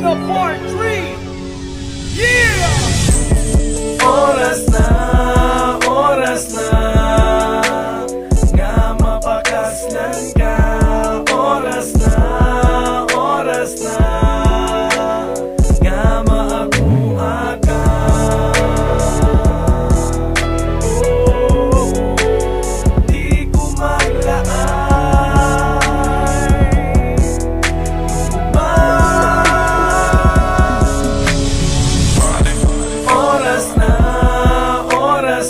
the part 3. Yeah! Oras na nga mapakaslan ka. Oras na nga maabuha ka. Di ko maglaay. Oras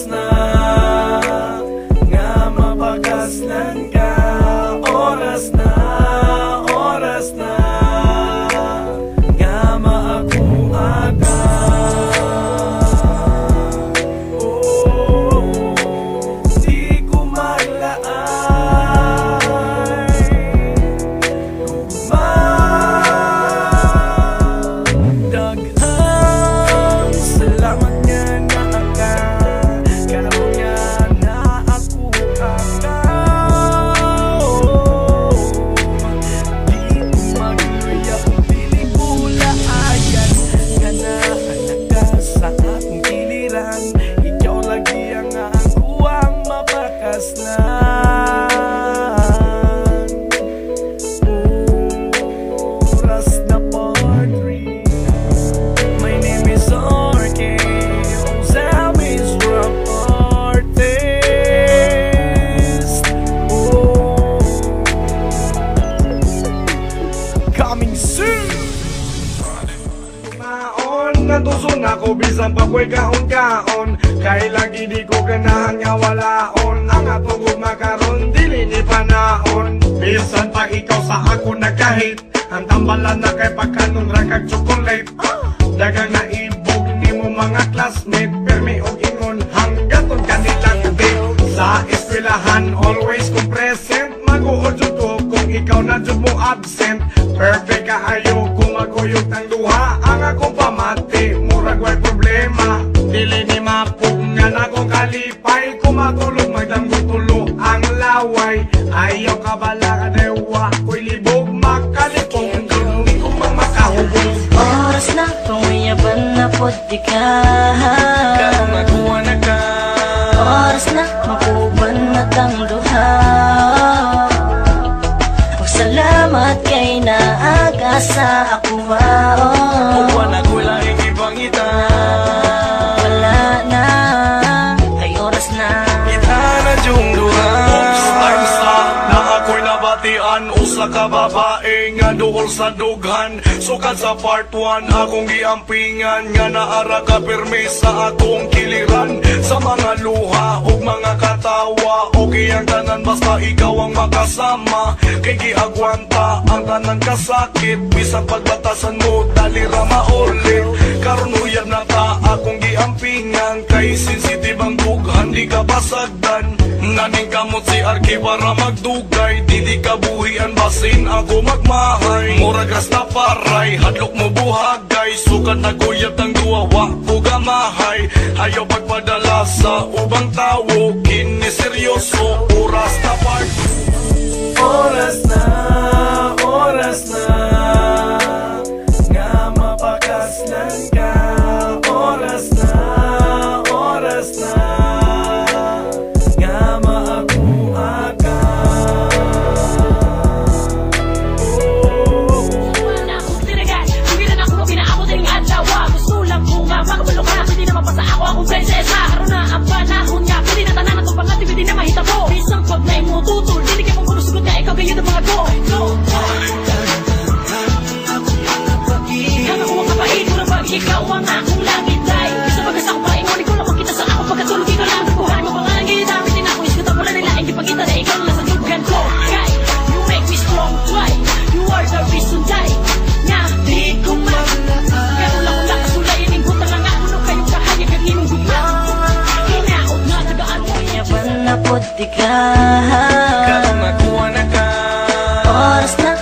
na nga mapakaslan ka. Oras na nga maabuha ka. Di ko maglaay. Daghang salamat nga na ka. Karon nga na ako ka. Di ko magluya kung dili ko laayan. Nga nahanap ka sa akong giliran. Ikaw lagi ang ako ang mapakaslan. Oras na part 3. My name is RK, Sam is rap artist. Coming soon. Maon nga tuson ako bisan pa ko'y kaon-kaon. Kay lagi di ko ganahan nga walaon. Ang atong makaron dili ni panaon. Bisan pa ikaw sa ako nagkahit. Ang tambalan na kay pagkanong rakag chocolate. Dagang naibog ni mo mga classmate. Permi o ingon hanggaton kanilang date. Sa eskwelahan always kong present. Mag-uod jud ko kung ikaw na jud mo absent. Perfect kaayo kung maguyog ng duha. Ang akong pamati, murag way problema. Dili ni mapog nga na kong kalipay. Kung matulog magdamgo tulo ang laway. Ayaw ka bala ka dewa, ko'y libog makalipong. Hindi ko mang makahubog. Oras na panguyaban na pod di ka. Karong makuha na ka. Oras na makuban na tang duha. Salamat kay naaga sa ako Upuan na ko lahing ipangita. Wala na, ay oras na. Kita na yung duha. Times na ako'y nabatian. Usa ka babae nga duol sa dughan. Sukad sa part 1 akong giampingan. Nga naara ka pirmi sa akong kiliran. Sa mga luha ug mga katawa. Okay ang tanan basta ikaw ang makasama. Kay giagwanta ang tanan kasakit. Bisang pagbatasan mo dali ra maulit. Karon uyab na ta akong giampingan. Kay sensitive ang dughan di ka basagdan. Naning kamot si Arki para magdugay. Di ka buhian basin ako magmahay. Murag Rastafari hadlok mo buhagay. Sukat na guyab ng duwawa ko gamahay. Ayaw pagpadala sa ubang tao. Kini seryoso oras na part. Oras na nga mapakaslan ka. Oras na nga maabuha ka. Wala na akong tinagal, hindi na ako pinaabot ng adlaw. Gusto lang kong makabalo ka, pwede na mapasa ako akong prinsesa. Karoon na ang panahon nga, pwede na tanan atong pangati, pwede na mahita mo. Isang pag na mo tutol, hindi ka mong gulusugod nga ikaw ganyan ang mga go. Hanga ko ang kapait, murang pag ikaw ang akong langit ay. Sa pagkasa ko pa, ingon ko lang makita sa ako pagkatulog ikaw lang. Buhay mo pangangin, dami din ako, iskutan mo lang nila, hindi pagkita na ikaw lang sa dugan ko. Kay, you make me strong, why? You are the reason why. Nga, di ko maglakas. Karoon lang kung nakasulayan, ingkutan lang ako nung kayong kahayag ang imong gugla. Hinaot na, tagaan mo. Yaban na pod di ka. Karong makuha na ka. Oras na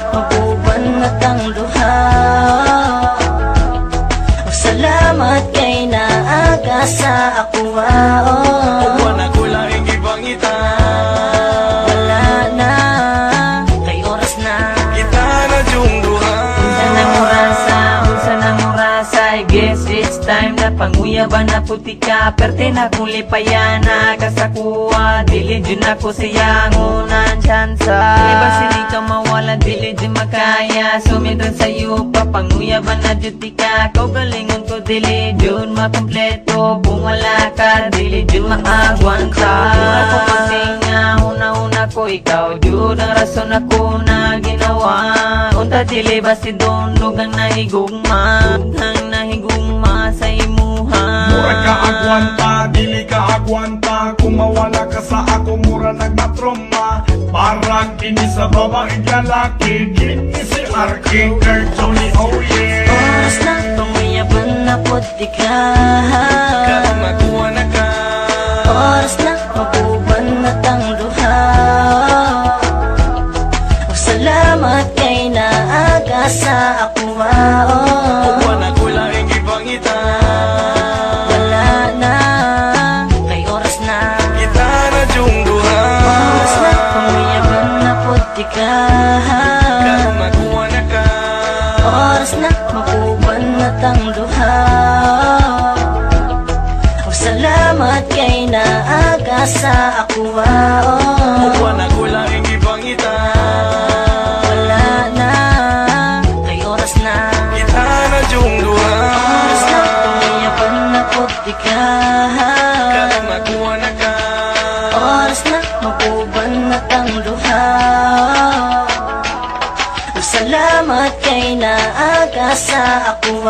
Kaya panguya ba na puti ka perte na kulipayana kasakuha dili dyan ako siyangunan tsansa Iba sili ka mawala dili dyan makaya Sumidon sa'yo pa panguya ba na duty ka Kau galingon ko dili dyan makompleto Kung wala ka dili dyan maagwanta Una ko pasinga una ko ikaw Diyod ang rason ako na ginawa Unta dili ba si Dondog ang nahigugma Ang nahigugma sa imuha Mura ka agwanta, dili ka agwanta Kung mawala ka sa ako, mura nagmatroma Parang kini sa babaeng lalaki Kini si Arking Kurt Johnny, oh yeah Oras na panguyaban na puti ka Karong makuha na ka Oras na mapuban na tang duha Salamat kay naaga sa ako Buwan ako lang ipangita Wala na, kay oras na Kita na yung duha Oras na panguyaban na puti ka Karong makuha na ka Oras na mapuban na tang duha Salamat kay naaga sa ako Buwan ako lang ipangita Wala na, kay oras na Kita na yung duha Oras na panguyaban na puti ka Karong makuha na ka Oras na mapuban na tang duha Salamat kay naaga sa ako